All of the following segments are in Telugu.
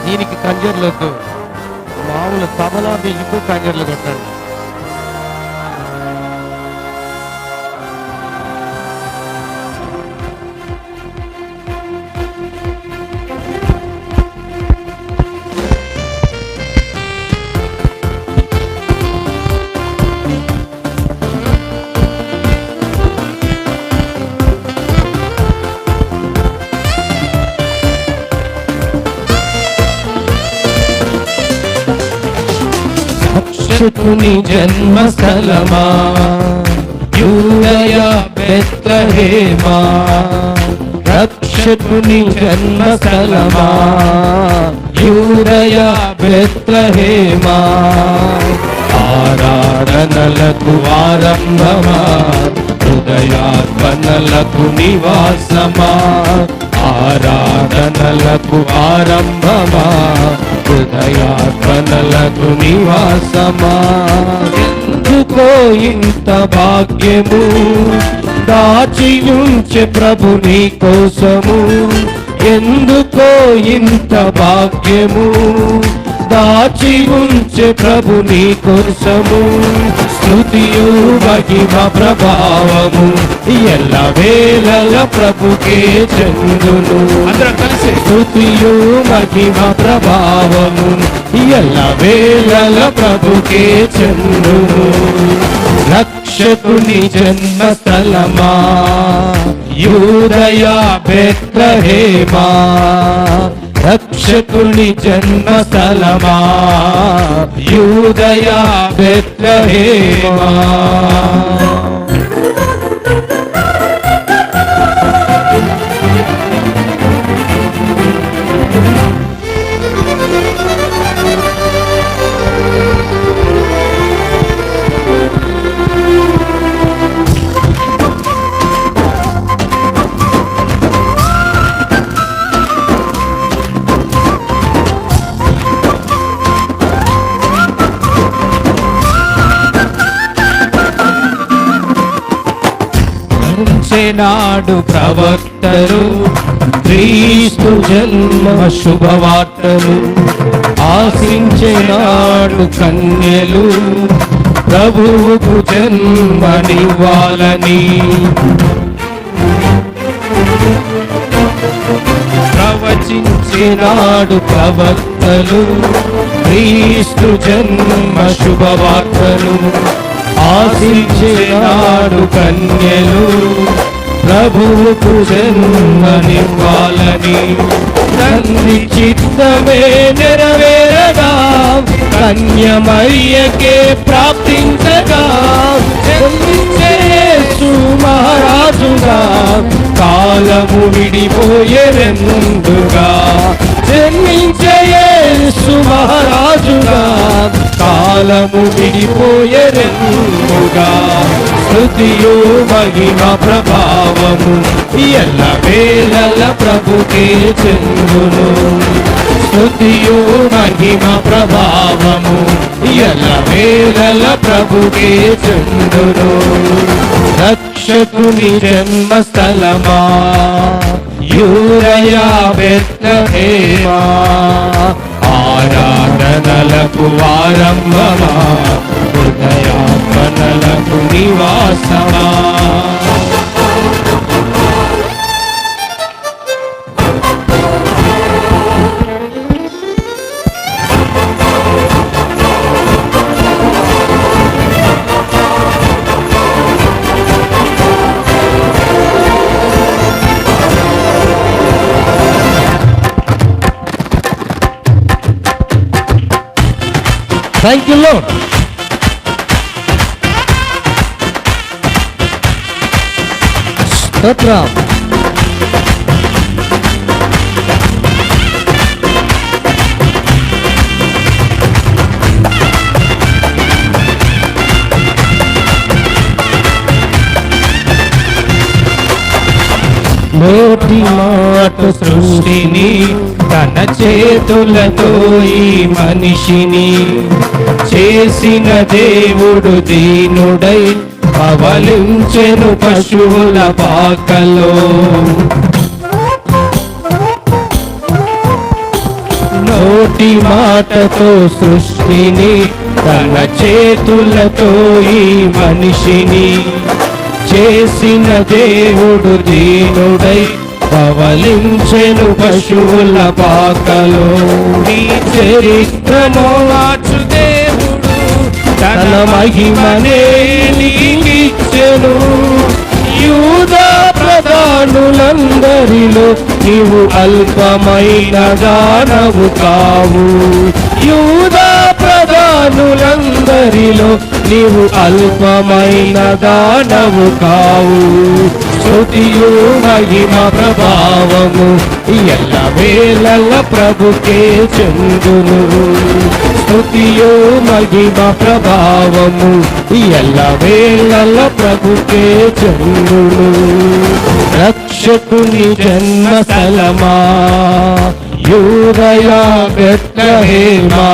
దీనికి కంజర్లొద్దు, మామూలు తబలా మ్యూజిక్ కంజర్లు కొట్టండి. రక్షకుని జన్మస్థలమా యూదయ బెత్లెహేమా, రక్షకుని జన్మస్థలమా యూదయ బెత్లెహేమా, ఆరాధనలకు ఆరంభమా హృదయార్పణలకు నివాసమా, ఆరాధనలకు ఆరంభమా హృదయార్పణలకు నివాసమా. ఎందుకో ఇంత భాగ్యము దాచియుంచె ప్రభు నీ కోసము, ఎందుకో ఇంత భాగ్యము దాచి ఉంచె ప్రభు నీ కోసము. స్తుతియు మహిమ ప్రభావము ఎల్ల వేళల ప్రభుకే చెందును. అందరం కలిసి స్తుతియు మహిమ ప్రభావము ఎల్ల వేళల ప్రభుకే చెందును. రక్షకుని జన్మస్థలమా యూదయ బెత్లెహేమా, రక్షకుని జన్మస్థలమా యూదయ బెత్లెహేమా. నాడు ప్రవక్తలు క్రీస్తు జన్మ శుభవార్తలు ఆశించేనాడు కన్యలు ప్రభువుకు జన్మనివ్వాలని, ప్రవచించేనాడు ప్రవక్తలు క్రీస్తు జన్మ శుభవార్తలు ఆశించేనాడు కన్యలు ప్రభువుకు జన్మనివ్వాలని. తండ్రి చిత్తమే నెరవేరగా కన్య మరియకే ప్రాప్తించగా యేసు మహారాజుగా కాలము విడిపోయేరెందుగా, జన్మించే యేసు మహారాజుగా కాలము విడిపోయేరెందుగా. స్తుతియు మహిమ ప్రభావము ఎల్ల వేళల ప్రభుకే చెందును. స్తుతియు మహిమ ప్రభావము ఎల్ల వేళల ప్రభుకే చెందును. రక్షకుని జన్మస్థలమా యూదయ బెత్లెహేమా, ఆరాధనలకు ఆరంభమా హృదయార్పణలకు నివాసమా. Thank you, Lord. స్తోత్రం. నోటి మాట సృష్టిని తన చేతులతో ఈ మనిషిని చేసిన దేవుడు దీనుడై పవలించెను పశువుల పాకలో. నోటి మాటతో సృష్టిని తన చేతులతో ఈ మనిషిని చేసిన దేవుడు దీనుడై పవలించెను పశువుల పాకలో. నీ చరిత్రను మార్చు దేవుడు తన మహిమనే నీకిచ్చెను. యూదా ప్రధానులందరిలో నీవు అల్పమైన దానవు కావు. యూదా ప్రధానులందరిలో నీవు అల్పమైన దానవు కావు. స్తుతియు మహిమ ప్రభావము ఎల్ల వేళల ప్రభుకే చెందును. స్తుతియు మహిమ ప్రభావము ఎల్ల వేళల ప్రభుకే చెందును. రక్షకుని జన్మస్థలమా యూదయ బెత్లెహేమా,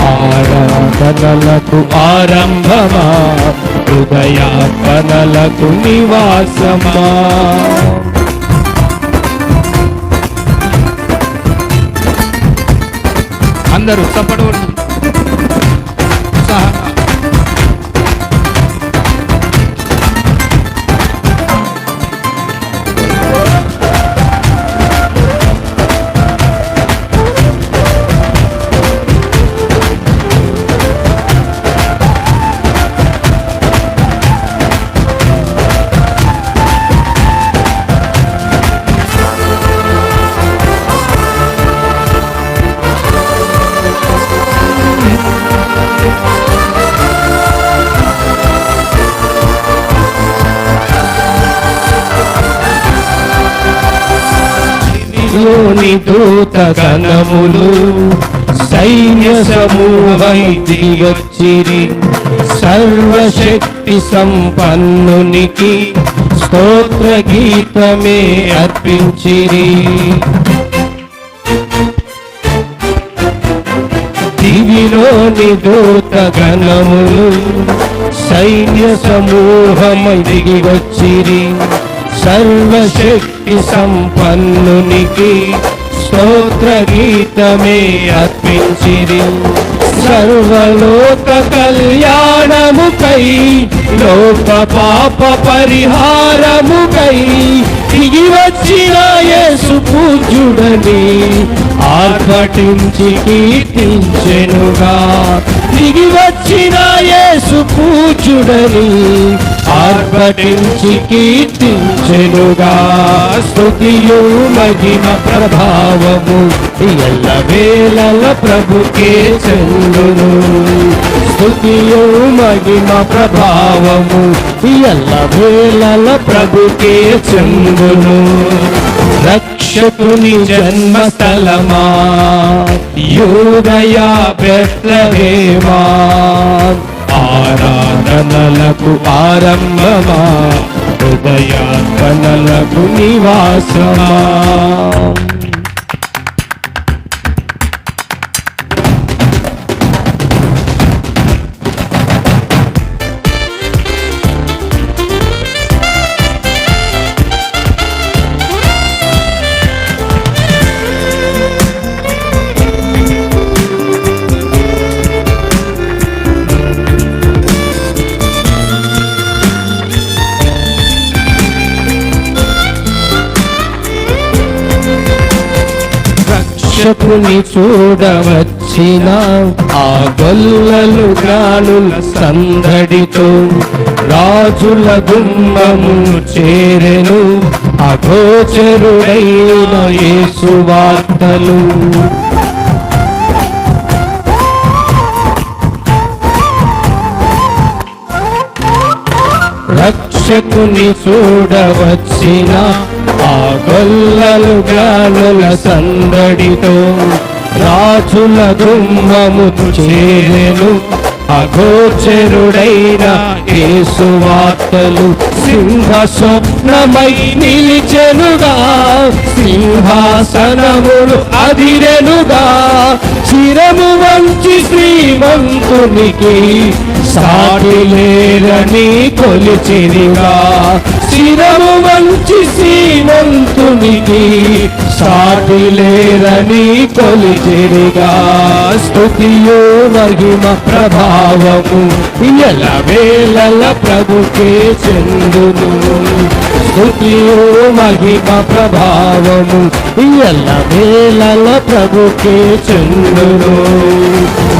ఆరాధనలకు ఆరంభమా హృదయార్పణలకు నివాసమా. అందరూ చప్పడు లోని దూత గణములు సైన్య సమూహై దిగొచ్చిరి. సర్వశక్తి సంపన్నునికి స్తోత్ర గీతమే అర్పించిరి. దివిలోని దూత గణములు సైన్య సమూహమై దిగివచ్చిరి. సర్వశక్తి సంపన్నునికి స్తోత్ర గీతమే అర్పించిరి. సర్వలోక కళ్యాణముకై లోక పాప పరిహారముకై దిగి వచ్చిన యేసు పూజ్యుడని ఆర్భటించి కీర్తించెనుగా. దిగి వచ్చిన యేసు పూజ్యుడని ఆర్భటించి కీర్తించెనుగా. స్తుతియు మహిమ ప్రభావము ఎల్ల వేళల ప్రభుకే చెందును. స్తుతియు మహిమ ప్రభావము ఎల్ల వేళల ప్రభుకే చెందును. రక్షకుని జన్మస్థలమా యూదయ బెత్లెహేమా, ఆరాధనలకు ఆరంభమా హృదయార్పణలకు నివాసమా. రక్షకుని చూడవచ్చిన ఆ గొల్లలు జ్ఞానుల సందడితో రాజుల గుమ్మము చేరెను అగోచరుడైన యేసు వార్తలు. రక్షకుని చూడవచ్చిన ఆ గొల్లలు జ్ఞానుల సందడితో రాజుల గుమ్మము చేరెను అగోచరుడైన యేసు వార్తలు. సింహ స్వప్నమై నిలిచెనుగా, సింహాసనములు అదిరెనుగా. శిరము వంచి శ్రీమంతునికి సాటి లేరని కొలిచిరిగా. శిరము వంచి శ్రీమంతునికి సాటి లేరని కొలిచెరుగా. స్తుతియు మహిమ ప్రభావము ఎల్లవేళల ప్రభుకే చెందును. స్తుతియు మహిమ ప్రభావము ఎల్లవేళల ప్రభుకే చెందును.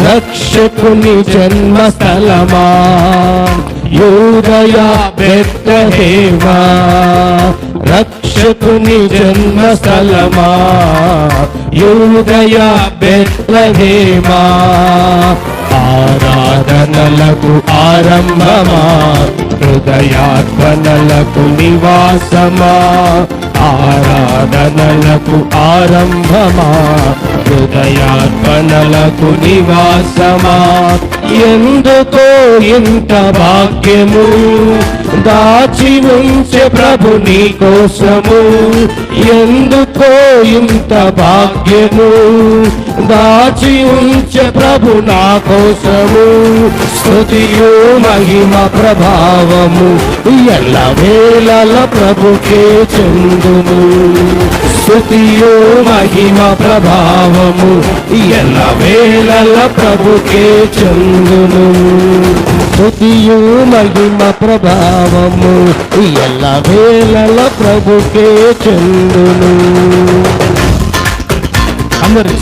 రక్షకుని జన్మస్థలమా యూదయ బెత్లెహేమా, రక్షకుని జన్మస్థలమా యూదయ బెత్లెహేమా. ఆరాధనలకు ఆరంభమా హృదయార్పణలకు నివాసమా. ఆరాధనలకు ఆరంభమా హృదయార్పణలకు నివాసమా. ఎందుకో ఇంత భాగ్యము దాచి ఉంచే ప్రభు నీ కోసము. ఎందుకో ఇంత భాగ్యము దాచి ఉంచే ప్రభు నా కోసము. స్తుతియు మహిమ ప్రభావము ఎల్లవేళల ప్రభుకే చెందును. స్తుతియు మహిమ ప్రభావము ఎల్లవేళల ప్రభుకే చెందును. స్తుతియు మహిమ ప్రభావము ఎల్లవేళల ప్రభుకే చెందును. అందరి